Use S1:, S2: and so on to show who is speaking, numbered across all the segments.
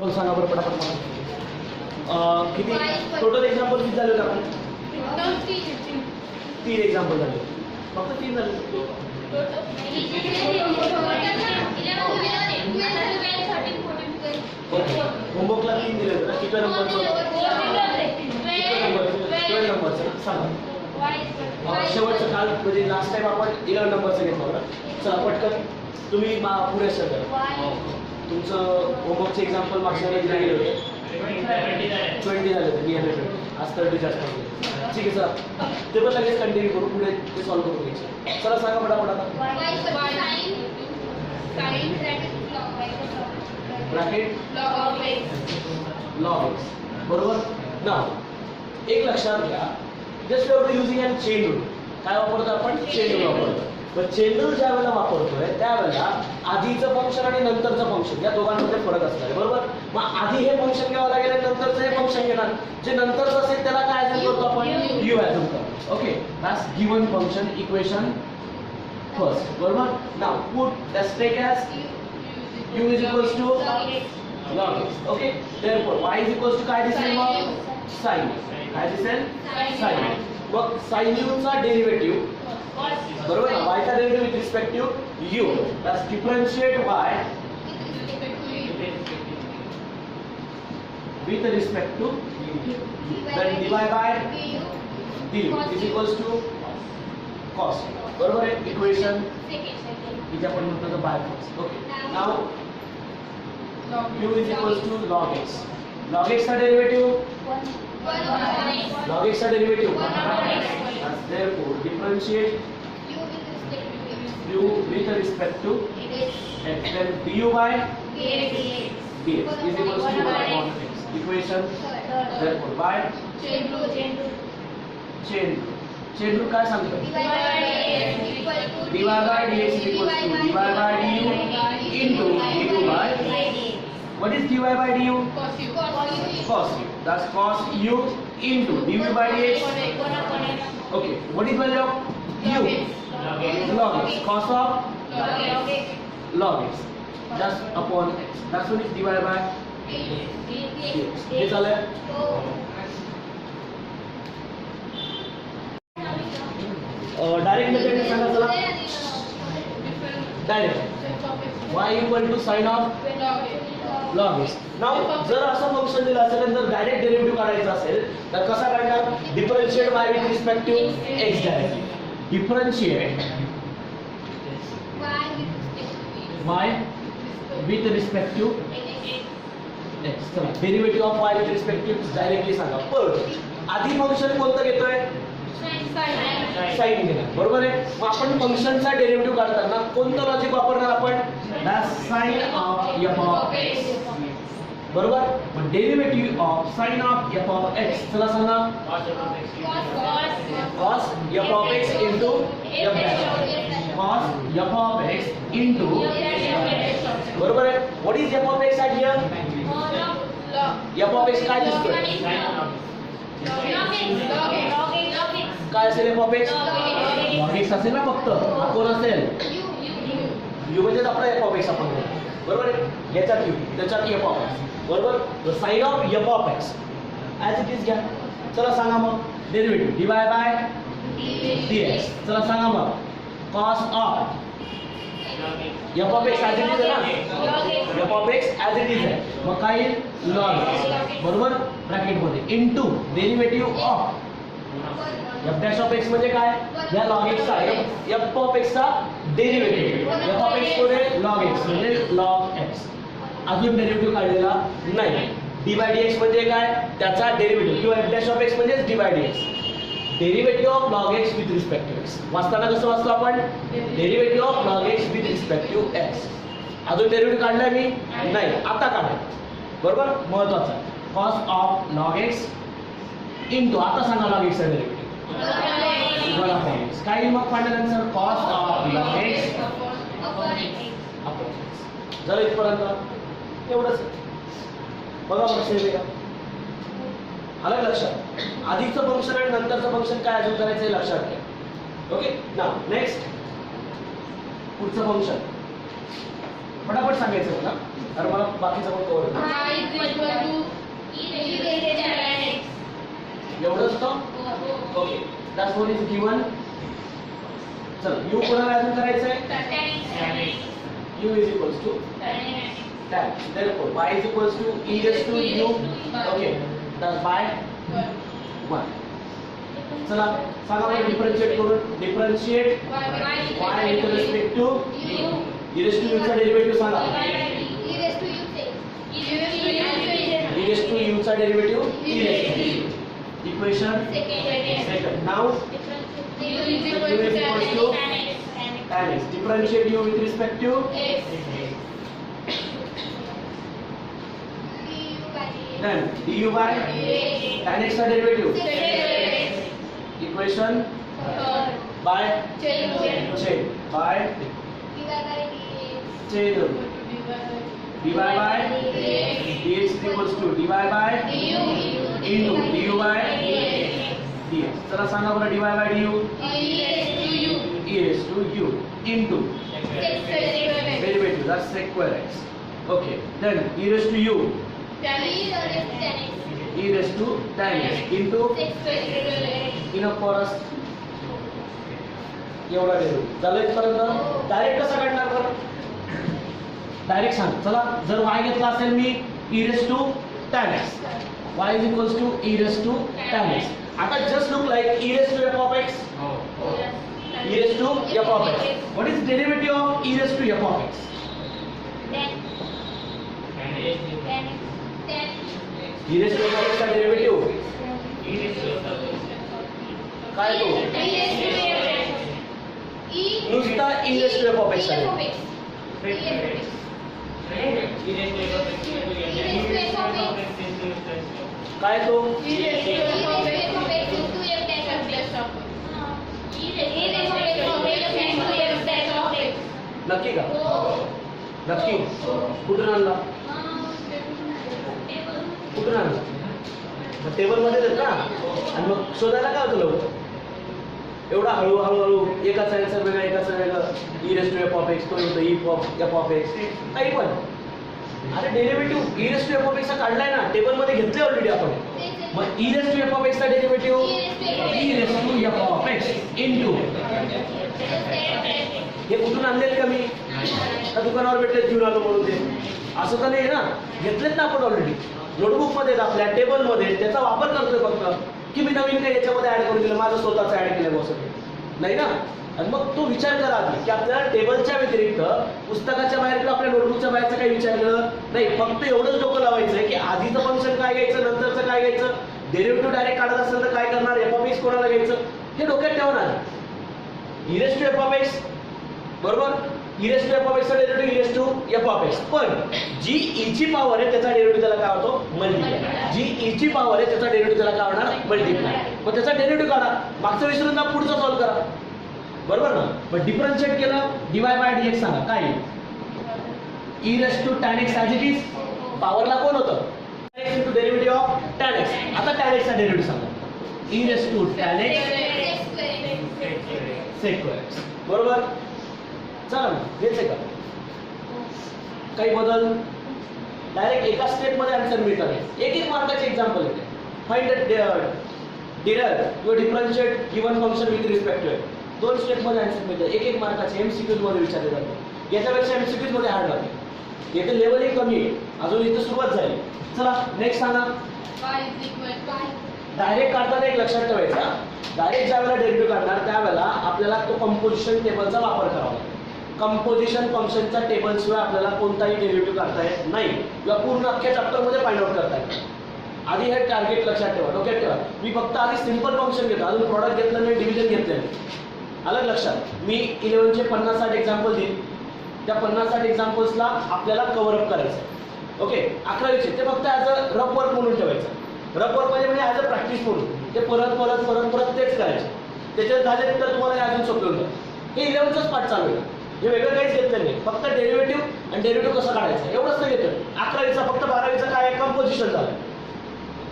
S1: पण सांगा बरं पटापट मला. किती टोटल एक्झाम्पल किती झाले होते आपण? 3 एक्झाम्पल झाले. फक्त 3 झाले. होमवर्कला 3 दिले होते ना. किती नंबरचं? 12 नंबरचं सांगा. शेवटचं काल म्हणजे लास्ट टाइम आपण 11 नंबरचं घेतलं होतं. चला पटकन तुम्ही पुढे करा. तुमचं होमवर्कचे एक्झाम्पल मागच्या वेळेला दिले गेले होते. 20 झाले होते. आज 30 जास्त होते. ठीक आहे चला ते पण लगेच कंटिन्यू करू. पुढे ते सॉल्व्ह करू घ्यायचे. चला सांगा पटापट आता. ब्रॅकेट लॉग एक्स बरोबर ना. एक लक्षात घ्या, just using and chain rule. काय वापरतो आपण? चेन रूल वापरतो. पण चेन रूल ज्या वेळेला वापरतोय त्यावेळेला आधीचं फंक्शन आणि नंतरचं फंक्शन या दोघांमध्ये फरक असणार आहे बरोबर. मग आधी हे फंक्शन घ्यावं लागेल आणि नंतरचं हे फंक्शन घेणार. जे नंतरचं असेल त्याला काय ऍझ्युम करतो आपण? यू ऍझ्युम करतो. Okay that's given function equation first बरोबर. Now put the take as u is equals to log x. Okay, therefore y is equals to काय दिसेल मग? sin. काय दिसेल? sin. मग sin u चा डेरिव्हेटिव्ह बरोबर ना. y चा derivative with respect to u. that's differentiate y with respect to then dy by du is equals to cos. बरोबर आहे. इक्वेशन इथे आपण म्हणतो by cos. Okay now u is equals to log x. log x चा derivative log x चा derivative therefore differentiate u with respect to x then du by dx is equals to y on x. equation therefore by chain rule काय सांगतो? dy by dx is equals to dy by du into du by what is dy by du? Cos u. That's cos u into du by dx. Okay, what is value of u? Log x. Cos of log x just upon x. That's what is dy by dx. हे झालं. Direct method सांगा चला. Direct y equal to sin of log x. Now जर असं function दिलं असेल आणि जर डायरेक्ट डेरिव्हेटिव्ह काढायचा असेल तर कसा काढणार? Differentiate y with respect to x directly. Differentiate y with respect to x. चला derivative of y with respect to x directly सांगा. पण आधी फंक्शन कोणतं घेतोय? साइन घेणार बरोबर आहे. मग आपण फंक्शनचा डेरिव्हेटिव्ह काढताना कोणतं लॉजिक वापरणार आपण? Sine of f of x बरोबर. मग derivative of sine of f of x चला सांगा. cos f of x into f dash. cos f of x into बरोबर आहे. What is f of x at here? f of x काय दिसतोय? काय असेल f of x? log x असेल ना फक्त. हा कोण असेल? u म्हणजे आपला f of x आपण म्हणतो बरोबर आहे. याच्यात u त्याच्यात f of x बरोबर. तर sin of f of x as it is घ्या. चला सांगा मग डेरिव्हेटिव्ह dy by dx. चला सांगा मग cos of f of x as it is आहे ना. f of x as it is आहे. मग काय येईल? log x बरोबर ब्रॅकेट मध्ये into derivative of f dash of x म्हणजे काय? या log x चा f of x चा डेरिव्हेटिव्ह. f of x कोण आहे? log x म्हणजे log x. अजून डेरिव्हेटिव्ह काढलेला नाही. d by dx म्हणजे काय? त्याचा डेरिव्हेटिव्ह किंवा f dash of x म्हणजे d by dx. Derivative of log x with respect to x. वाचताना कसं वाचतो आपण? Derivative of log x with respect to x. अजून डेरिव्हेटिव्ह काढलाय मी? नाही. आता काढा बरोबर. महत्त्वाचं cos of log x into आता सांगा log x चा डेरिव्हेटिव्ह काय मग final answer cos of log x झालं इथपर्यंत एवढंच. बघा प्रश्न येते का? आलं लक्षात? आधीचं फंक्शन आणि नंतरचं फंक्शन काय अजून करायचं हे लक्षात घ्या. ओके नाउ नेक्स्ट पुढचं फंक्शन फटाफट सांगायचं मला, कारण मला बाकीचं पण कवर होतं. एवढं असतं. Okay, that's what is given. चल यू कोणाला अजून करायचंय. u is equals to tan. Therefore y is equals to e raised to u. Okay, that's by 1. चला सांगा मला डिफरन्शिएट करून. Differentiate y with respect to e raised to u चा derivative सांगा. e raised to u चा derivative e raised to u. Equation second. Now u is equals to tan x. Differentiate u with respect to then du by tan x का derivative. Equation by chain by chain dy by dx is equals to dy by into du by dx. चला सांगा बरं dy by du. e raised to u into derivative, that's sec square x. Okay, then e raised to u e raised to tan x into enough for us. एवढा derivative झालं इथपर्यंत. Direct कसं काढणार बरं, direct सांग. चला जर y घेतला असेल मी e raised to tan x, y is equals to e raised to tan x. आता just look like e raised to f of x. E raised to f of x. What is derivative of e raised to f of x? E raised to f of x का derivative काय तो नुसता e raised to f of x आहे. काय तो नक्की का. नक्की कुठून आणला. कुठून आणला. टेबल मध्ये देत ना. आणि मग शोधायला काय होतं लवकर. एवढा हळूहळू एकाचा आन्सर वेगळा एकाचा वेगळं. e raised to f of x तो होतं e f of x काही पण. अरे derivative e raised to f of x काढलाय ना, टेबल मध्ये घेतले ऑलरेडी आपण. मग e raised to f of x चा derivative e raised to f of x into हे कुठून आणलेत का मी का दुकानावर भेटलेत घेऊन आलो म्हणून ते असं तर नाही ना. घेतलेत ना आपण ऑलरेडी नोटबुक मध्ये आपल्या टेबल मध्ये. त्याचा वापर करतोय फक्त की मी नवीन काही याच्यामध्ये ऍड करून दिलं, माझं स्वतःचं ऍड केलं बसत नाही ना. आणि मग तो विचार करा आधी की आपल्याला टेबलच्या व्यतिरिक्त पुस्तकाच्या बाहेर किंवा आपल्या नोटबुकच्या बाहेरचं काही विचारलं नाही. फक्त एवढंच डोकं लावायचं की आधीचं फंक्शन काय घ्यायचं, नंतरचं काय घ्यायचं. डेरिव्हेटिव्ह डायरेक्ट काढत असेल तर काय करणार, एफ ऑफ एक्स कोणाला घ्यायचं हे डोक्यात ठेवणार. e raised to f of x बरोबर. e raised to f of x चा derivative e raised to f of x. पण जी e ची पॉवर आहे त्याचा डेरिव्हेटिव्ह त्याला काय होतो मल्टिप्लाय. जी e ची पॉवर आहे त्याचा डेरिव्हेटिव्ह त्याला काय होणार मल्टिप्लाय. मग त्याचा डेरिव्हेटिव्ह काढा. मागचं विसरून जा, पुढचं सॉल्व्ह करा. बरोबर ना. मग डिफरन्शिएट केलं dy by dx सांगा काय. e raised to tan x as it is. पॉवरला कोण होतं x into derivative of tan x. आता tan x चा डेरिव्हेटिव्ह सांगा. e raised to tan x sec square x. बरोबर. चला घेतले का काही बदल. डायरेक्ट एका स्टेप मध्ये आन्सर मिळतात. एक एक मार्काचे एक्झाम्पल येते. फाइंड डिराइव्ह किंवा differentiate given function with respect to. दोन स्टेप मध्ये आन्सर मिळतात. एक एक मार्काचे एमसीक्यूज मध्ये विचारले जातात. याच्यापेक्षा एमसीक्यूज मध्ये हार्ड लागते. येथे लेवल एक कमी आहे, अजून इथे सुरुवात झाली. चला नेक्स्ट सांगा. डायरेक्ट काढताना एक लक्षात ठेवायचा, डायरेक्ट ज्यावेळेला डेरिव्हेटिव्ह काढणार त्यावेळेला आपल्याला तो कंपोजिशन टेबलचा वापर करावा लागेल. कंपोजिशन फंक्शनच्या टेबल शिवाय आपल्याला कोणताही डेरिव्हेटिव्ह काढता येत नाही किंवा पूर्ण अख्ख्या चॅप्टर मध्ये फाइंड आउट करता येत. आधी हे टार्गेट लक्षात ठेवा, डोक्यात ठेवा. मी फक्त आधी सिंपल फंक्शन घेतो, अजून प्रॉडक्ट घेतलं नाही, डिव्हिजन घेतलं नाही. अलग लक्षात. मी 11 चे 50-60 एक्झाम्पल देईन. त्या 50-60 एक्झाम्पल्सला आपल्याला कव्हर अप करायचं. ओके. 11चे ते फक्त ॲज अ रफ वर्क म्हणून ठेवायचं. रफ वर्क म्हणजे ॲज अ प्रॅक्टिस म्हणून ते परत परत परत परत तेच करायचे. त्याच्यात झाले तर तुम्हाला अजून सोपे होतं. हे 11चाच पार्ट चालू आहे. हे वेगळं काहीच घेतलं नाही, फक्त डेरिव्हेटिव्ह आणि डेरिव्हेटिव्ह कसं काढायचं एवढंच नाही घेतलं. 11वीचा फक्त 12वीचं काय कंपोजिशन झालं.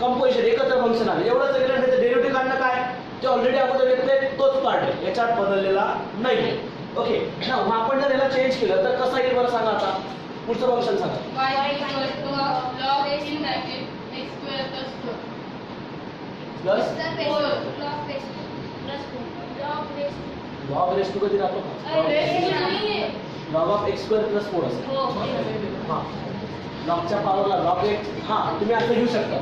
S1: कंपोजिशन एकत्र फंक्शन आलं एवढंच घेतलं. नाही तर डेरिव्हेटिव्ह काढणं काय ते ऑलरेडी अगोदर घेतले तोच पार्ट आहे, याच्यात बदललेला नाही. ओके. ना मग आपण जर याला चेंज केलं तर कसं येईल बरं सांगा. आता पुढचं फंक्शन सांगा.
S2: y equal to log in bracket x square plus 4
S1: plus log raise to कधी राहतो का? Log of x square plus 4 असेल. हां लॉगच्या पॉवरला लॉग एक्स. हां तुम्ही असं घेऊ शकता,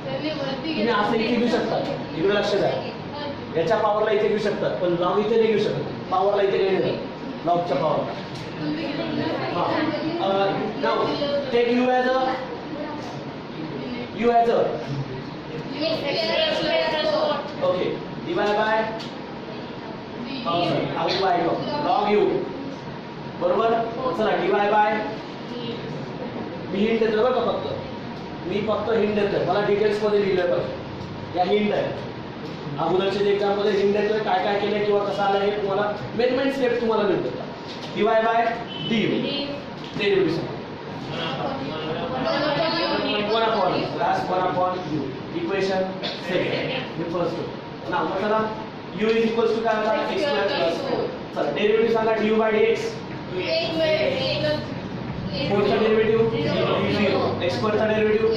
S1: तुम्ही असं इथे घेऊ शकता. इकडे लक्ष द्या, याच्या पॉवरला इथे घेऊ शकतात, पण लॉग इथे नाही घेऊ शकत. पॉवरला इथे काही नाही, लॉगच्या पॉवरला. Now take u as a okay divide by log u बरोबर. चला डिवाइड बाय मी हिंट देतोय बरं का, मी फक्त हिंट देतोय, मला डिटेल्स मध्ये लिहिलं पाहिजे. या हिंट आहे, अगोदरच्या एक्झाम मध्ये हिंट देतोय काय काय केलंय किंवा कसं आलं हे तुम्हाला मेन स्टेप तुम्हाला मिळतात. Divide by D you derivative 1 upon u equation second हे फर्स्ट. नाव चला u इज इक्वल्स टू काय होता x स्क्वेअर प्लस 4. चला डेरिव्हेटिव्ह सांगा du बाय dx. फोरचा डेरिव्हेटिव्ह 0, x स्क्वेअरचा derivative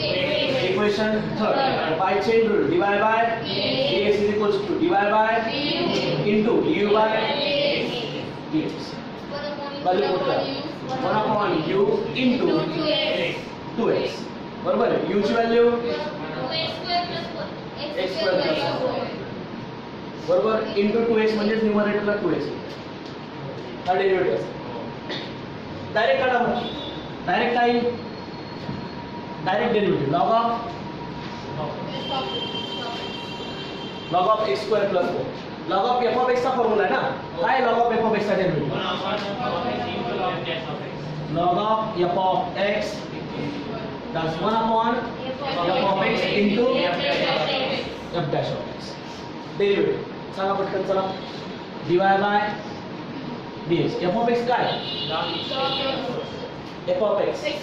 S1: equation third. By chain rule divide by dx is equals to divide by into u by dx. Value put करा 1 upon u into 2x बरोबर आहे. u ची value x square plus 4 बरोबर into 2x म्हणजे न्यूमरेटरला 2x हा derivative असेल. Direct काढा, direct काय direct derivative log of x square plus 4. Log of f of x चा फॉर्म्युला आहे ना. काय log of f of x चा derivative? Log of f of x that's 1 upon f of x into f dash of x. Derivative सांगा पटकन चला. Divide by dx. f of x काय? f of x x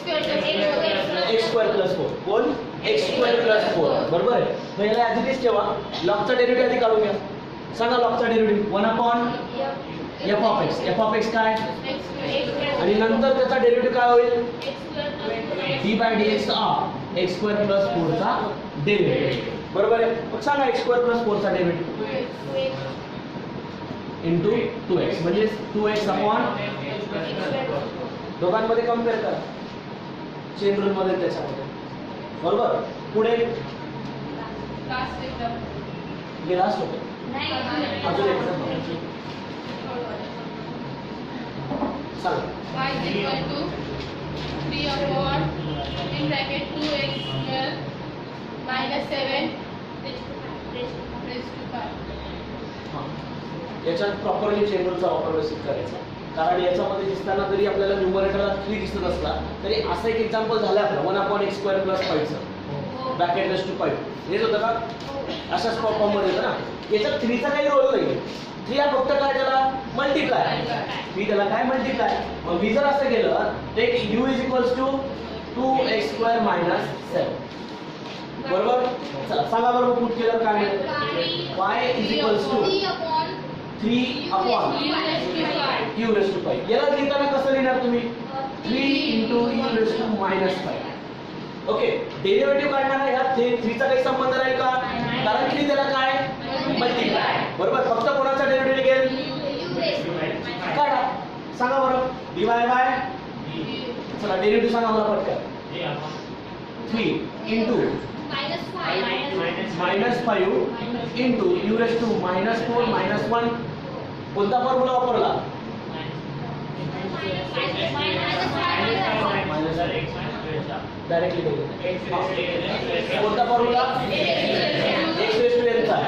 S1: square plus 4. कोण? x square plus 4 बरोबर आहे. मग याला as it is ठेवा. लॉगचा डेरिव्हेटिव्ह आधी काढून घ्या. सांगा लॉगचा derivative 1 upon f of x. f of x काय? आणि नंतर त्याचा डेरिव्हेटिव्ह काय होईल? d by dx of x square plus 4 चा डेरिव्हेटिव्ह बरोबर आहे. मग सांगा x स्क्वेअर प्लस 4 चा डेरिव्हेटिव्ह इनटू 2x म्हणजे 2x अपॉन दोघांमध्ये कम्पेअर करा चेन रूल मध्ये त्याच्यामध्ये बरोबर. पुढे हे लास्ट होतं अजून एक सांगा.
S2: y is equal to 3 upon in bracket 2x square minus 7 raised to 5.
S1: याच्यात प्रॉपरली चेन रूलचा वापर व्यवस्थित करायचा, कारण याच्यामध्ये दिसताना जरी आपल्याला न्यूमरेटरला 3 दिसत असला तरी असं एक एक्झाम्पल झालं आपलं 1 upon x स्क्वेअर प्लस 5 चं ब्रॅकेट रेस टू 5 हेच होतं का? अशाच फॉर्म मध्ये होतं ना. याच्यात 3 चा काही रोल नाही. 3 हा फक्त काय त्याला मल्टिप्लाय. 3 त्याला काय मल्टिप्लाय. मग मी जर असं केलं take u is equals to 2x square minus 7 बरोबर. चला सांगा बरोबर पुट केलं काय मिळेल. y is equals to 3 upon u raise to 5. याला लिहिताना कसं लिहिणार तुम्ही? 3 into u raise to minus 5. Okay. Derivative काढणार आहे. ह्या 3 चा काही संबंध नाही का? कारण 3 त्याला काय मल्टिप्लाय बरोबर. फक्त कोणाचा डेरिव्हेटिव्ह निघेल? काढा. सांगा बरं. डिवाइड बाय चला डेरिव्हेटिव्ह सांगा मला पटकन. 3 into minus 5 into u raise to minus 4 minus 1. कोणता फॉर्म्युला वापरला? डायरेक्टली कोणता formula? x raise to n चा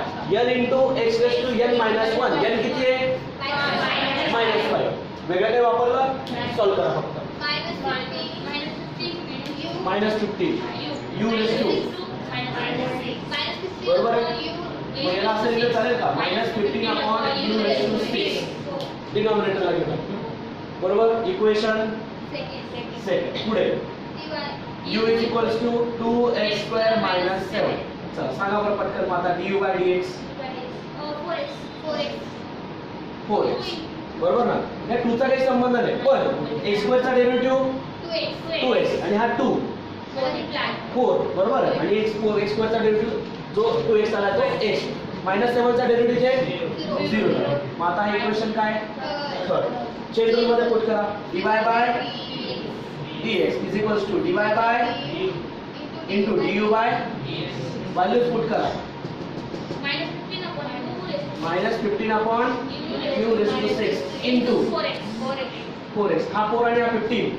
S1: n into x raise to n minus 1. n किती आहे? मायनस 5. वेगळं काही वापरलं? सॉल्व करा फक्त. मायनस 50 यू रेस टू बरोबर आहे. मग याला असं लिहिलं चालेल का? Minus 15 upon u raise to 6 डिनॉमिनेटरला घेऊन बरोबर. Equation second. पुढे u is equals to 2x square minus 7. चला सांगा बरं पटकन मग आता du बाय dx 4x बरोबर ना. या 2 चा काही संबंध नाही, पण x स्क्वेअर चा डेरिव्हेटिव्ह 2x आणि हा 2 4 बरोबर आहे आणि x स्क्वेअरचा डेरिव्हेटिव्ह जो 2x आला तो x -7 चा डेरिव्हेटिव्ह आहे 0. मग आता हे इक्वेशन काय थर्ड चेन रूल मध्ये पुट करा dy by dx is equals to dy by into du by values put करा -15 upon q raise to 6 into 4x हा 4 आणि हा 15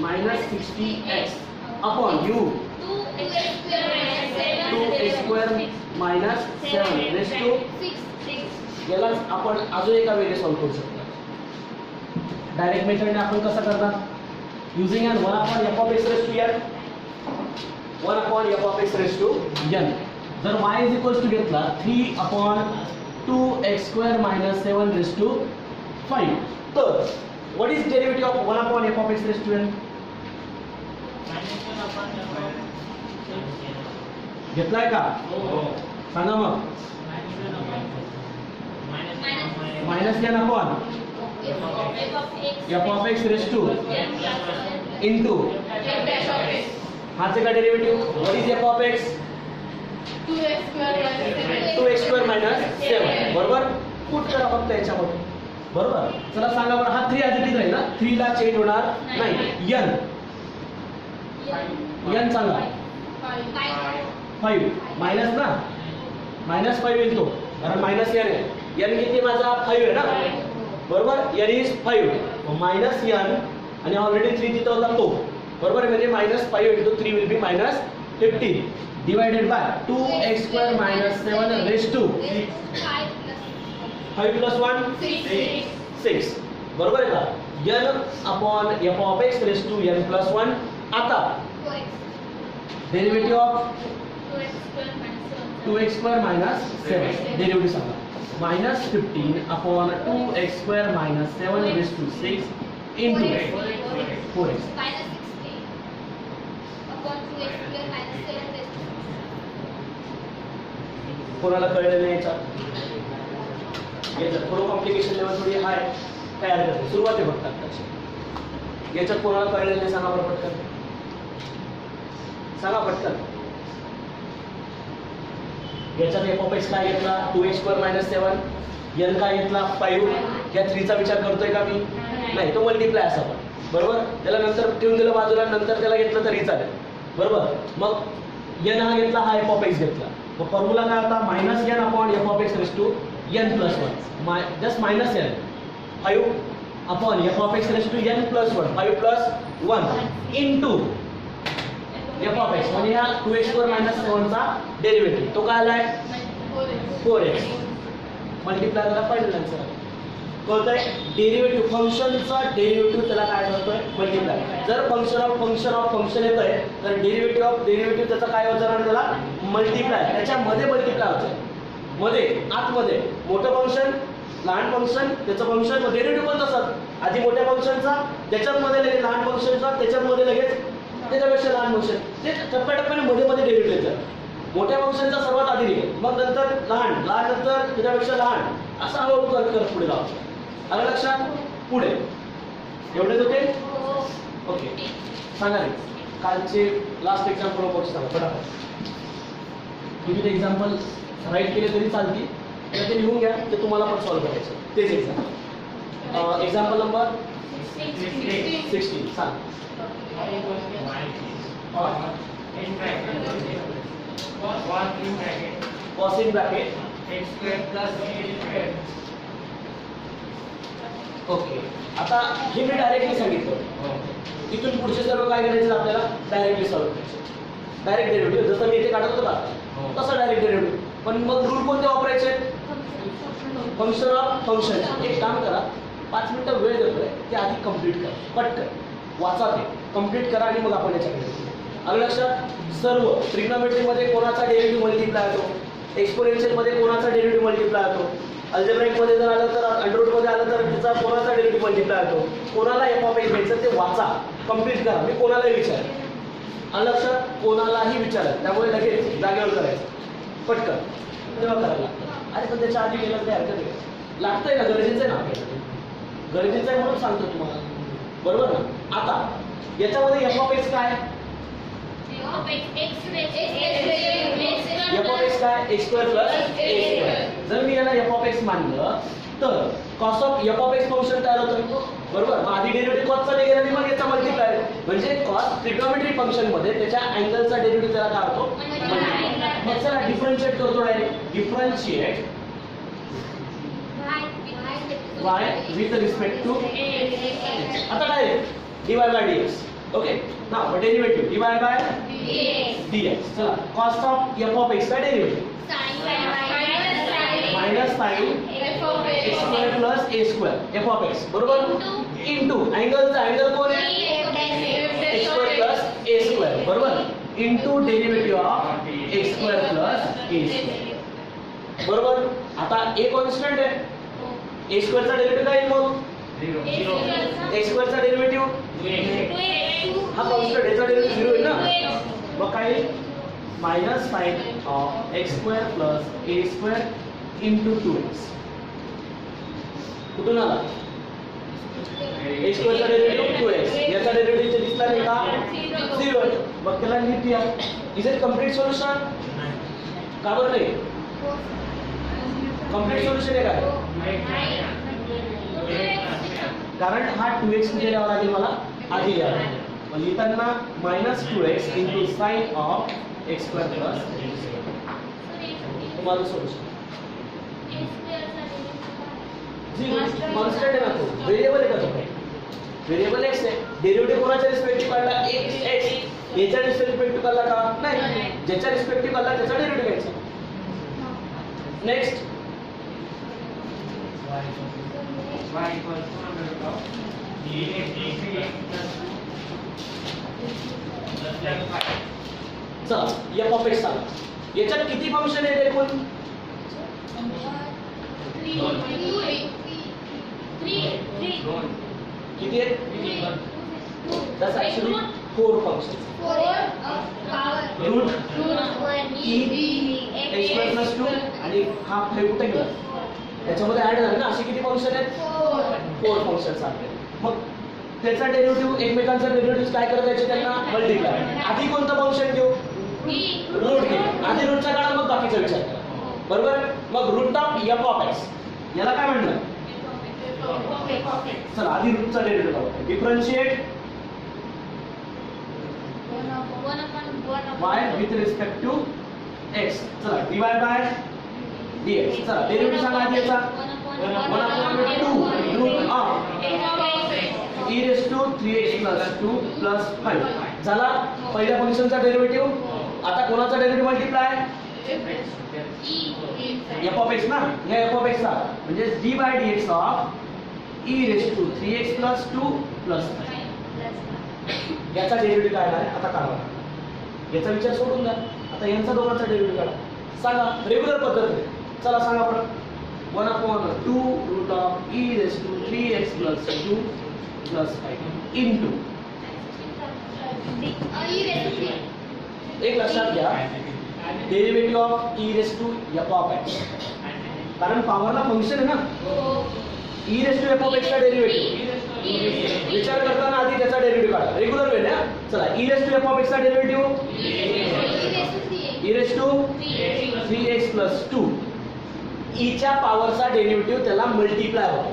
S1: -60x upon u 2x square minus 7 raise to याला आपण अजून एका वेगळे सॉल्व्ह करू शकतो डायरेक्ट मेथडने आपण कसं करणार using an 1 upon f of x raised to n 1 upon f of x raised to n जर y is equals to घेतला 3 upon 2x square minus 7 raised to 5 तर what is derivative of 1 upon f of x raised to n घेतलाय का सांगा मग minus n upon f of x raised to into हाचे का derivative what is f of x 2x square minus 7 बरोबर put करा फक्त याच्यामध्ये बरोबर चला सांगा बरं हा 3 आधी ठीक राहील ना 3 ला चेंज होणार नाही n सांगा 5 मायनस ना -5 येईल तो कारण मायनस n आहे n किती माझा 5 आहे ना बरोबर n इज 5 मायनस n आणि ऑलरेडी 3 तिथं होता तो बरोबर म्हणजे -5 into 3 will be -15 divided by 2x square minus 7 raised to 5 plus 1 6 बरोबर आहे का n upon f of x raised to n plus 1 आता derivative of 2x square minus 7 derivative सांगा -15 upon 2x square minus 7 raised to 6 into 4x कोणाला कळलेलं नाही याच्यात थोडं कॉम्प्लिकेशन लेवल थोडी हाय तयार करते सुरुवात आहे फक्त आत्ताची याच्यात कोणाला कळलेलं नाही सांगा बरं पटकन सांगा पटकन याच्यात f of x काय घेतला 2x square minus 7 n काय घेतला 5 या 3 चा विचार करतोय का मी नाही तो मल्टिप्लाय असा पण बरोबर त्याला नंतर ठेवून दिलं बाजूला नंतर त्याला घेतलं तरी चालेल बरोबर मग n हा घेतला हा f of x घेतला मग फॉर्म्युला काय होता -n upon f of x raised to n plus 1 just -n 5 upon f of x raised to n plus 1 5 plus 1 into f of x म्हणजे हा 2x square minus 7 चा derivative तो काय आलाय 4x मल्टिप्लाय करा final answer कळतंय derivative फंक्शनचा derivative त्याला काय करतोय मल्टिप्लाय जर फंक्शन येतंय तर डेरिव्हेटिव्ह ऑफ डेरिव्हेटिव्ह त्याचा काय होणार त्याला मल्टिप्लाय त्याच्यामध्ये मल्टिप्लाय होतं मध्ये आतमध्ये मोठं फंक्शन लहान फंक्शन त्याचं फंक्शन डेरिव्हेटिव्ह पण तसंच आधी मोठ्या फंक्शनचा त्याच्यामध्ये लगेच लहान फंक्शनचा त्याच्यामध्ये लगेच त्याच्यापेक्षा लहान फंक्शन ते टप्प्याटप्प्याने मध्ये डेरिव्हेटिव्ह येतात मोठ्या फंक्शनचा सर्वात आधी निघेल मग नंतर लहान नंतर त्याच्यापेक्षा लहान असं हळूहळू करत पुढे जाऊ आलं लक्षात पुढे एवढेच होते ओके सांगा रे कालचे लास्ट एक्झाम्पल बॉक्स सांगा फटाफट तुम्ही ते एक्झाम्पल राईट केले तरी चालतील तर ते लिहून घ्या ते तुम्हाला पण सॉल्व्ह करायचं तेच एक्झाम्पल नंबर 16 सांग cos in bracket x square plus b square okay आता हे मी डायरेक्टली सांगितलं इथून पुढचे सर्व काय करायचे आपल्याला डायरेक्टली सॉल्व्ह करायचे डायरेक्ट डेरिव्हेटिव्ह जसं मी इथे काढत होतो का तसं डायरेक्ट डेरिव्हेटिव्ह पण मग रूल कोणते वापरायचे फंक्शन ऑफ फंक्शन एक काम करा 5 मिनिटं वेळ देतोय ते आधी कंप्लीट करा पटकन वाचा ते कंप्लीट करा आणि मग आपण याच्याकडे आलं लक्षात सर्व ट्रिग्नोमेट्रीमध्ये कोणाचा डेरिव्हेटिव्ह मल्टिप्लाय होतो एक्सपोनेन्शियलमध्ये कोणाचा डेरिव्हेटिव्ह मल्टिप्लाय होतो अल्जेब्राइकमध्ये जर आलं तर अंडररूटमध्ये आलं तर त्याचा कोणाचा डेरिव्हेटिव्ह मल्टिप्लाय होतो कोणाला एफ ऑफ एक्स घ्यायचं ते वाचा कंप्लीट करा मी कोणालाही विचारेन आलं लक्षात कोणालाही विचारेन त्यामुळे लगेच जागेवर करायचं पटकन तेव्हा करायला लागतं अरे पण त्याच्या आधी केलं तरी हरकत आहे लागतंय ना गरजेचं आहे ना आपल्याला गरजेचं आहे म्हणून सांगतो तुम्हाला बरोबर ना. आता याच्यामध्ये एफ ऑफ एक्स काय, एफ ऑफ एक्स काय, एक्स स्क्वेअर प्लस ए स्क्वेअर. जर मी याला एफ ऑफ एक्स मानलं तर cos of F of x function तयार होतं, बरोबर. मग आधी डेरिव्हेटिव्ह कॉसचा निघेल आणि मग याचा मल्टिप्लाय, म्हणजे कॉस ट्रिग्नोमेट्री फंक्शन मध्ये त्याच्या अँगलचा डेरिव्हेटिव्ह त्याला काय होतो, मल्टिप्लाय. मग चला डिफरन्शिएट करतो direct. Differentiate y with respect to आता direct dy by dx. Okay, now derivative dy by dx. चला cos of f of x का derivative minus sine x square plus a square f of x, बरोबर. Into अँगलचा angle कोण आहे, x square plus a square, बरोबर. Into derivative of x square plus a square, बरोबर. आता a constant आहे, a स्क्वेअरचा डेरिव्हेटिव्ह काय येईल मग, x स्क्वेअरचा डेरिव्हेटिव्ह हा कॉन्स्टंट, याचा डेरिव्हेटिव्ह 0 आहे ना. मग काय येईल, minus sine of x square plus a square into 2x. कुठून आला, a स्क्वेअरचा डेरिव्हेटिव्ह 2x, याचा डेरिव्हेटिव्ह दिसला नाही का, 0 आहे. मग त्याला नीट लिहा. इज इट कंप्लीट सोल्युशन, का बरं नाही, कंप्लीट सोल्युशन आहे काय, कारण हा 2x कुठे लिहावा लागेल मला, आधी लिहावा लागेल. मग लिहिताना minus 2x into sine of x square plus माझं सोल्युशन. कॉन्स्टंट आहे ना, तो व्हेरिएबल आहे का, तो काही व्हेरिएबल एक्स आहे. डेरिव्हेटिव्ह कोणाच्या रिस्पेक्टिव्ह काढला, एक्स एक्स, याच्या रिस्पेक्टिव्ह काढला का, नाही, ज्याच्या रिस्पेक्टिव्ह काढला त्याचा डेरिव्हेटिव्ह घ्यायचा. Next
S3: y equals to under root of
S1: चला या परफेक्ट सांगा, याच्यात किती फंक्शन आहेत एकूण, किती आहेत, that's actually 4 functions. Root e x square plus 2 आणि हा 5 कुठे गेला, त्याच्यामध्ये ऍड झाले ना. असे किती फंक्शन आहेत, 4 फंक्शन्स आहेत. मग त्याचा डेरिव्हेटिव्ह, एकमेकांचा डेरिव्हेटिव्ह काय करायचे, त्यांना मल्टिप्लाय. आधी कोणतं फंक्शन घेऊ, रूट घेऊ. आधी रूटचा काढा, मग बाकीचा विचार करा, बरोबर. मग root of f of x याला काय म्हणलं, चला आधी रूटचा डेरिव्हेटिव्ह काढू. Differentiate y with respect to x. चला dy by dx. चला डेरिव्हेटिव्ह सांगा आधी याचा, 1/2 root of e raised to 3x plus 2 plus 5 झाला पहिल्या फंक्शनचा डेरिव्हेटिव्ह. आता कोणाचा derivative multiply, f of x ना, या f of x चा म्हणजे d by dx of e raised to 3x plus 2 plus 5. याचा डेरिव्हेटिव्ह काय आहे आता काढा, याचा विचार सोडून द्या. आता यांचा दोघांचा डेरिव्हेटिव्ह काढा, सांगा रेग्युलर पद्धतीने. चला सांगा बरं, 1/2 root of e raised to 3x plus 2 plus 5 into एक लक्षात घ्या, derivative of e raised to f of x, कारण पॉवरला फंक्शन आहे ना. e raised to f of x चा डेरिव्हेटिव्ह विचार करताना आधी त्याचा डेरिव्हेटिव्ह काढा, रेग्युलर वे ना. चला e raised to f of x चा derivative e raised to 3x plus 2, e च्या पॉवरचा डेरिव्हेटिव्ह त्याला मल्टिप्लाय होतो.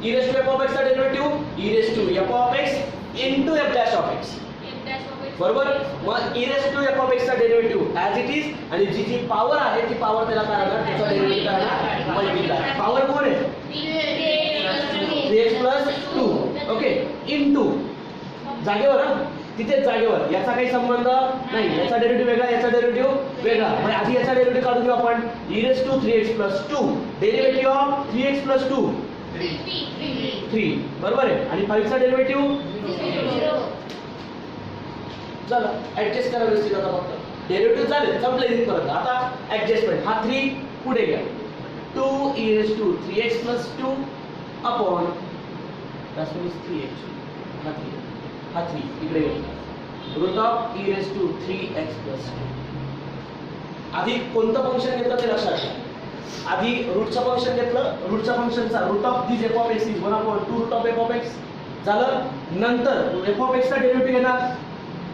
S1: e raised to f of x चा derivative e raised to f of x into f dash of x, बरोबर. मग e raised to f of x चा derivative as it is, आणि जी जी power आहे ती power त्याला काय करणार, त्याचा डेरिव्हेटिव्ह करणार मल्टिप्लाय. पॉवर कोण आहे, 3x plus 2. ओके, इनटू जागेवर, तिथेच जागेवर, याचा काही संबंध नाही. याचा डेरिव्हेटिव्ह वेगळा, याचा डेरिव्हेटिव्ह वेगळा. म्हणजे आधी याचा डेरिव्हेटिव्ह काढून घेऊ आपण. e raised to 3x plus 2, derivative of 3x plus 2 3, बरोबर आहे. आणि 5 चा डेरिव्हेटिव्ह 0. चला ऍडजस्ट करा व्यवस्थित. आता फक्त डेरिव्हेटिव्ह झाले, संपले इथपर्यंत. आता ऍडजस्टमेंट, हा 3 पुढे घ्या, 2 e raised to 3x plus 2 upon that means 3x, हा 3 इकडे घेतला, root of e raised to 3x plus 2. आधी कोणतं फंक्शन घेतलं ते लक्षात घ्या. आधी रूटचं फंक्शन घेतलं, रूटच्या फंक्शनचा root of this f of x is 1/2 root of f of x झालं. नंतर एफ ऑफ एक्सचा डेरिव्हेटिव्ह घेणार.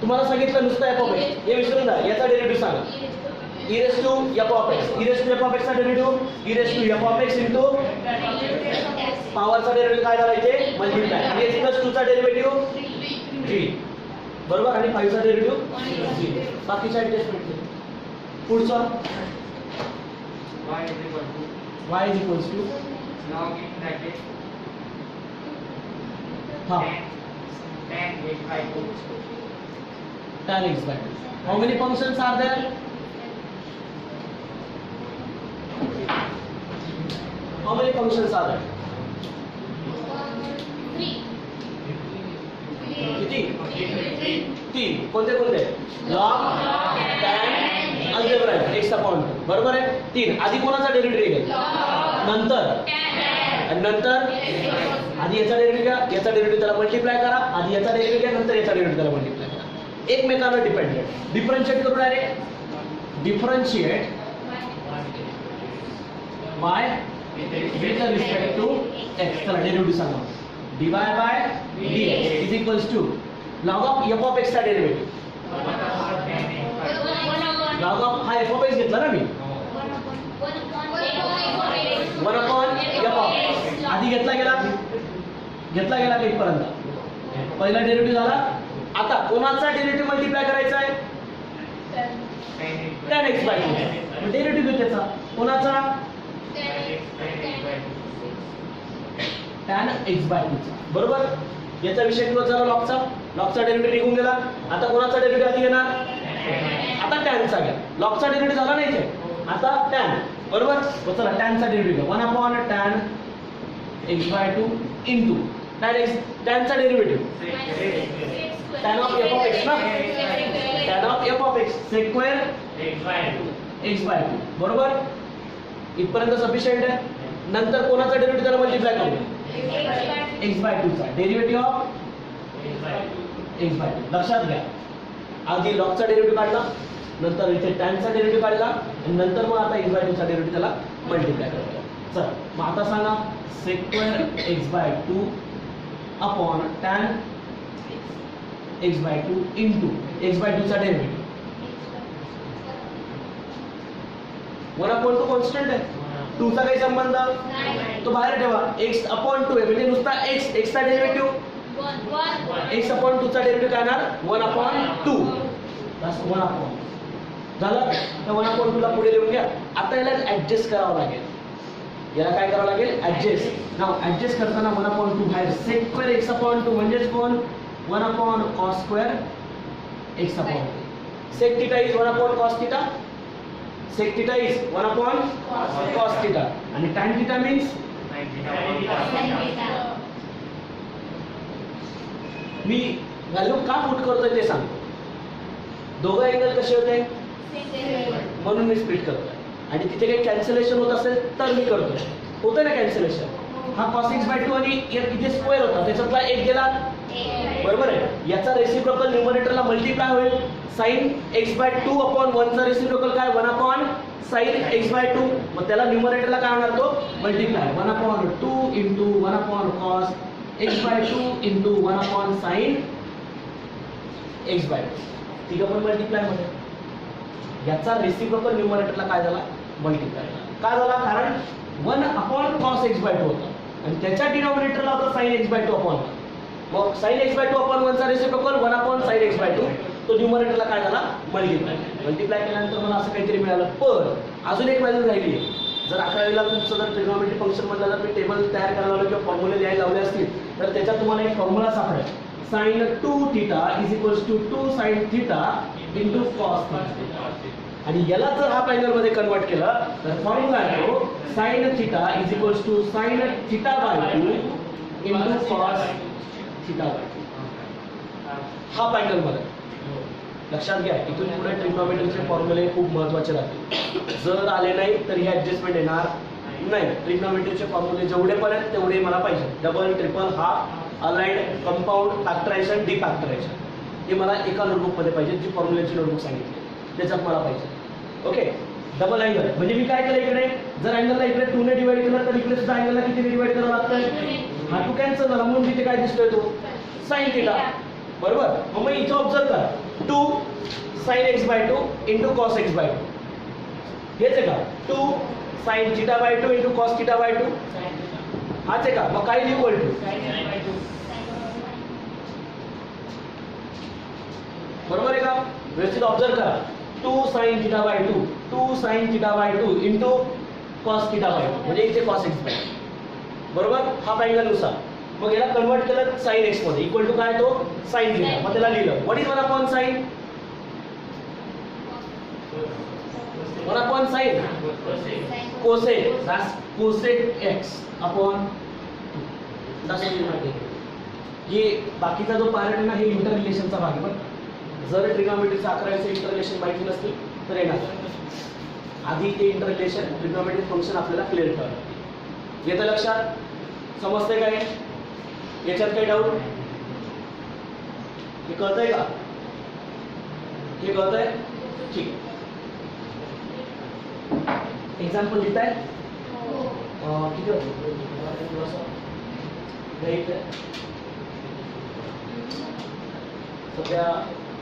S1: तुम्हाला सांगितलं नुसतं एफ ऑफ एक्स, हे विसरून जा, याचा डेरिव्हेटिव्ह सांगा. E raise to f of x, e raise to f of एक्सचा derivative e raise to f of x into पॉवरचा डेरिव्हेटिव्ह काय झाला इथे मल्टिप्लाय. आणि एक्स प्लस 2 चा डेरिव्हेटिव्ह 3 बरोबर, आणि 5 चा डेरिव्हेटिव्ह 3. बाकीच्या ऍडजस्टमेंट. पुढचा
S3: y is equal to
S1: y is equals to
S3: log in bracket
S1: हा
S3: 10 x by 2
S1: tan x by 2. How many functions are there? How many functions are there? किती? 3. कोणते कोणते? log, tan, algebraic, x upon 2. बरोबर आहे. 3. आधी कोणाचा derivative घेतला? नंतर. आणि नंतर आधी याचा डेरिव्हेटिव्ह घ्या, याचा डेरिव्हेटिव्ह त्याला मल्टिप्लाय करा. आधी याचा डेरिव्हेटिव्ह घ्या, नंतर याचा डेरिव्हेटिव्ह त्याला मल्टिप्लाय करा. एकमेकांवर डिपेंडेंट. डिफरन्शिएट करू direct. Differentiate y with respect to x. चला डेरिव्हेटिव्ह सांगा. dy by dx is equals to log of f of x चा डेरिव्हेटिव्ह. log of हा f of x घेतला ना मी, 1 upon f of x. आधी घेतला गेला का इथपर्यंत? पहिला डेरिव्हेटिव्ह झाला. आता कोणाचा डेरिव्हेटिव्ह मल्टिप्लाय करायचा आहे? tan x by 2. डेरिव्हेटिव्ह घेऊ त्याचा. कोणाचा? tan x by 2 चा. बरोबर. याचा विषय क्लोज झाला लॉगचा. लॉगचा डेरिव्हेटिव्ह निघून गेला. आता कोणाचा डेरिव्हेटिव्ह आधी घेणार? आता tan चा घ्या. लॉगचा डेरिव्हेटिव्ह झाला नाही इथे. आता tan. बरोबर. चला tan चा derivative 1 upon tan x by 2 into tan चा derivative tan of f of x ना, tan of f of x sec square x by 2. बरोबर. इथपर्यंत सफिशियंट आहे. नंतर कोणाचा डेरिव्हेटिव्ह त्याला मल्टिप्लाय करू? x by 2 चा डेरिव्हेटिव्ह ऑफ x by 2. लक्षात घ्या, आधी लॉगचा डेरिव्हेटिव्ह काढला, नंतर इथे tan चा डेरिव्हेटिव्ह काढला, आणि नंतर मग आता x by 2 चा डेरिव्हेटिव्ह त्याला मल्टिप्लाय करायचा. चल मग आता सांगा sec square x by 2 upon tan x by 2 into x by 2 चा डेरिव्हेटिव्ह. 1 upon 2 कॉन्स्टंट आहे. 2 चा काही संबंध तो बाहेर ठेवा. x upon 2 आहे म्हणजे नुसता x चा डेरिव्हेटिव्ह. x upon 2 चा डेरिव्हेटिव्ह काय येणार? 1 upon 2. बस 1 upon झालं. त्या 1 upon 2 ला पुढे लिहून घ्या. आता याला ऍडजस्ट करावं लागेल. याला काय करावं लागेल? ऍडजस्ट. नाव ऍडजस्ट करताना 1 upon 2 बाहेर sec square x upon 2 म्हणजेच कोण? 1 upon cos square x upon 2. sec theta is 1 upon cos theta. sec theta is 1 upon cos theta. आणि tan theta means मी व्हॅल्यू का पुट करतोय ते सांगतो. दोघं अँगल कसे होते म्हणून मी स्प्लिट करतोय. आणि तिथे काही कॅन्सलेशन होत असेल तर मी करतोय. होतं ना कॅन्सलेशन. हा cos x by 2 आणि इथे स्क्वेअर होता, त्याच्यातला एक गेला. बरोबर आहे. याचा रेसिप्रोकल न्यूमरेटरला मल्टिप्लाय होईल. sin x by 2 upon 1 चा रेसिप्रोकल काय? 1 upon sin x by 2. मग त्याला न्यूमरेटरला काय होणार? तो multiply 1 upon 2 into 1 upon cos x by 2 into 1 upon sin x by 2. तिघं पण मल्टिप्लाय मध्ये. याचा रेसिप्रोकल न्यूमरेटरला काय झाला? मल्टिप्लाय. का झाला? कारण 1 upon cos x by 2 होता आणि त्याच्या डिनॉमिनेटरला होता sin x by 2 upon 1. मग sin x by 2 upon 1 चा reciprocal 1 upon sin x by 2. तो न्यूमरेटरला काय झाला? मल्टिप्लाय केल्यानंतर मला असं काहीतरी मिळालं. पण अजून एक व्हॅल्यू राहिली आहे. जर 11वीला तुमचं जर ट्रिग्नोमेट्री फंक्शन मधला जर मी टेबल तयार करायला लावलं किंवा फॉर्म्युले लिहायला लावले असतील तर त्याच्यात तुम्हाला एक फॉर्म्युला सापडेल. sin 2 theta is equals to 2 sin theta into cos theta. आणि याला जर हाफ अँगल मध्ये कन्वर्ट केलं तर फॉर्म्युला आहे तो sin theta is equals to sin theta by 2 into cos theta by 2. Half angle मध्ये. लक्षात घ्या, इथून पुढे ट्रिग्नोमेट्रीचे फॉर्म्युले खूप महत्त्वाचे राहतील. जर आले नाही तर ही ऍडजस्टमेंट येणार नाही. ट्रिग्नोमेट्रीचे फॉर्म्युले जेवढेपर्यंत तेवढे मला पाहिजे. Double, triple, half, aligned, compound, factorization, defactorization हे मला एका नोटबुकमध्ये पाहिजे. जी फॉर्म्युलेची नोटबुक सांगितली त्याच्यात मला पाहिजे. ओके. डबल अँगल म्हणजे मी काय केलं इकडे जर अँगलला इकडे 2 ने डिवाइड केलं तर इकडे सुद्धा अँगलला कितीने डिवाइड करावं लागतं? हा टू कॅन्सल झाला म्हणून तिथे काय दिसतोय तो साइन थिटा. बरोबर. मग इथे ऑब्झर्व करा 2 sin x by 2 into cos x by 2. हेच आहे का 2 sin theta by 2 into cos theta by 2. हाच आहे का. मग काय इक्वल टू बरोबर आहे का. व्यवस्थित ऑब्झर्व करा 2 sin theta by 2 sin theta by 2 into cos theta by 2 म्हणजे इथे cos x by 2. बरोबर. हा ट्रायंगल नुसार मग याला कन्वर्ट केलं sin x मध्ये इक्वल टू काय तो sin theta. मग त्याला लिहिलं what is 1 upon sin 1 upon sin cosec that's cosec x upon 2. तसं माहिती हे बाकीचा जो पार्ट आहे ना हे इंटर रिलेशनचा भाग आहे. पण जर ट्रिग्नोमेट्रीचा 11 इंटर रिलेशन माहिती नसतील तर येणार आधी ते इंटर रिलेशन ट्रिग्नोमेट्रिक फंक्शन आपल्याला क्लिअर करावं. येतं लक्षात. समजतंय काय. याच्यात काही डाऊट. हे कळतंय का. हे कळतंय. ठीक. एक्झाम्पल लिहिताय किती सध्या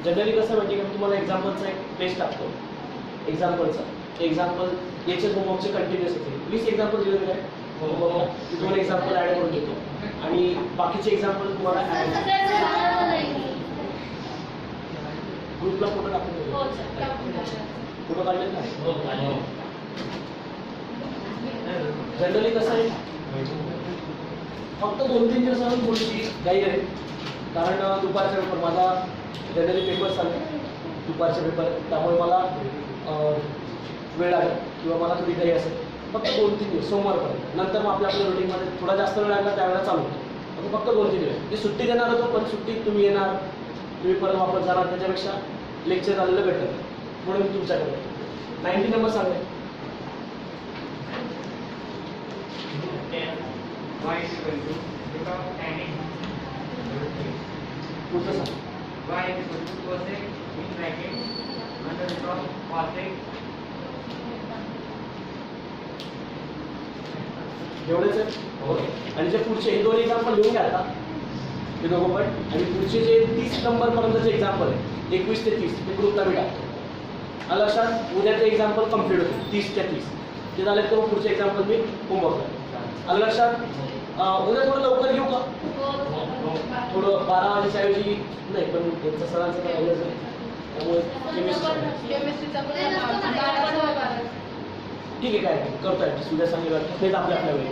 S1: जनरली कसं माहिती का तुम्हाला एक्झाम्पलचा एक टेस्ट टाकतो. एक्झाम्पल याचे होमवर्कचे कंटिन्युअस असेल 20 एक्झाम्पल दिलेले आहे. तुम्हाला एक्झाम्पल ॲड करून देतो आणि बाकीचे एक्झाम्पल तुम्हाला ग्रुपला फोटो टाकून देतो. फोटो काढले ना. जनरली कसं आहे फक्त 2-3 दिवसांनी थोडीशी घाई आहे कारण दुपारचा पेपर माझा जनरली पेपर चालू दुपारचा पेपर त्यामुळे मला वेळ लागेल किंवा मला थोडी घाई असेल. फक्त 2-3 दिवस सोमवारपर्यंत नंतर मग आपल्या रुटीनमध्ये थोडा जास्त वेळ लागला त्यावेळेला चालू होतं. फक्त 2-3 दिवस मी सुट्टी देणार होतो पण सुट्टीत तुम्ही येणार तुम्ही परत वापस जाणार त्याच्यापेक्षा लेक्चर आलेलं बेटर म्हणून मी तुमच्याकडे 90 नंबर सांगेल.
S3: y is equal to root of tan x
S1: पुढचं सांग.
S3: y is equal to cosec in bracket under root of cosec
S1: एवढेच आहे. ओके. आणि जे पुढचे हे दोन एक्झाम्पल लिहून घ्या आता हे दोघं पण. आणि पुढचे जे 30 नंबर पर्यंतचे एक्झाम्पल आहे 21 ते 30 ते ग्रुपला मी टाकतो. आलं लक्षात. उद्या ते एक्झाम्पल कम्प्लीट होते 30 ते 30 ते झाले तर मग पुढचे एक्झाम्पल मी होमवर्क करतो. आलं लक्षात. उद्या थोडं लवकर घेऊ का. थोडं 12 वाजेच्याऐवजी नाही पण त्यांचं सरांचं काय राहिलंच नाही त्यामुळे ठीक आहे काय करतो ॲडजस्ट उद्या सांगेल तेच आपल्या वेळी.